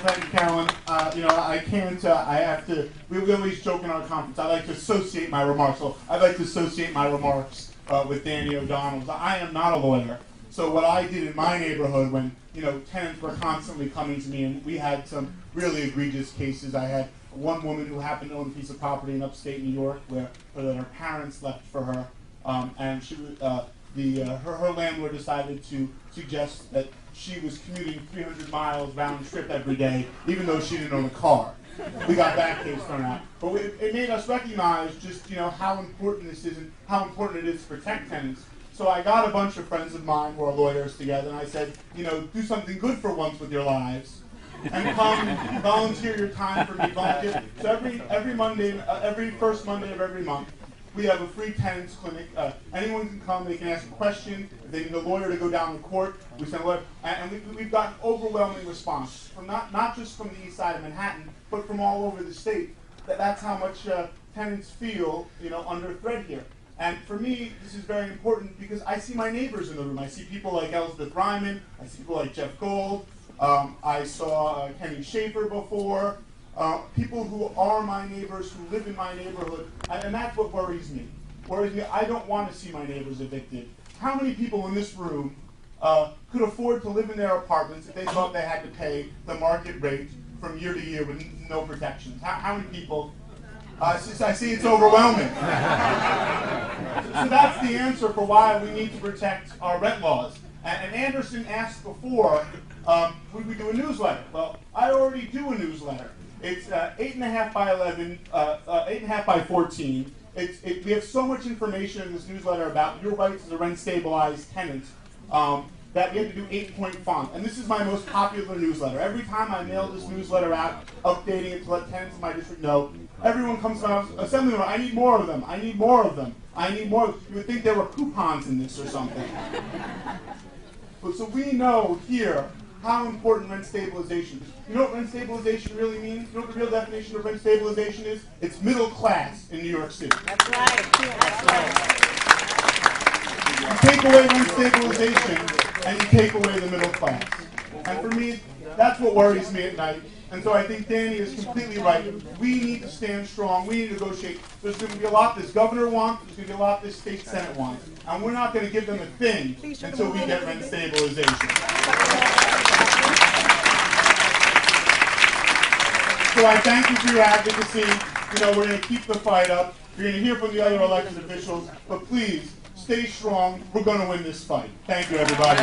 Thank you, Carolyn. I can't, I have to, we always joke in our conference, I like to associate my remarks. So I'd like to associate my remarks with Danny O'Donnell's. I am not a lawyer. So what I did in my neighborhood when, tenants were constantly coming to me, and we had some really egregious cases. I had one woman who happened to own a piece of property in upstate New York where her parents left for her, and she her landlord decided to suggest that she was commuting 300 miles round trip every day, even though she didn't own a car. We got that case thrown out. But it made us recognize just how important this is and how important it is to protect tenants. So I got a bunch of friends of mine who are lawyers together, and I said, do something good for once with your lives, and come volunteer your time for me. Volunteer. So every Monday, every first Monday of every month, we have a free tenants clinic. Anyone can come. They can ask a question. If they need a lawyer to go down to court, we send a lawyer. And we've gotten overwhelming response from not just from the east side of Manhattan, but from all over the state. That's how much tenants feel, under threat here. And for me, this is very important because I see my neighbors in the room. I see people like Elizabeth Ryman. I see people like Jeff Gold. I saw Kenny Schaefer before. People who are my neighbors, who live in my neighborhood, and that's what worries me. I don't want to see my neighbors evicted. How many people in this room could afford to live in their apartments if they thought they had to pay the market rate from year to year with no protections? How many people? I see it's overwhelming. So that's the answer for why we need to protect our rent laws. And Anderson asked before, would we do a newsletter? Well, I already do a newsletter. It's 8.5 by 11, 8.5 by 14. We have so much information in this newsletter about your rights as a rent-stabilized tenant that we have to do 8-point font. And this is my most popular newsletter. Every time I mail this newsletter out, updating it to let tenants in my district know, everyone comes to my assemblyman, I need more of them, I need more of them, I need more. You would think there were coupons in this or something. But so we know here how important rent stabilization is. You know what rent stabilization really means? You know what the real definition of rent stabilization is? It's middle class in New York City. That's right. That's right. You take away rent stabilization and you take away the middle class. And for me, that's what worries me at night. And so I think Danny is completely right. We need to stand strong. We need to negotiate. There's going to be a lot this governor wants. There's going to be a lot this state senate wants. And we're not going to give them a thing until we get rent stabilization. So I thank you for your advocacy. We're going to keep the fight up. You're going to hear from the other elected officials. But please, stay strong. We're going to win this fight. Thank you, everybody.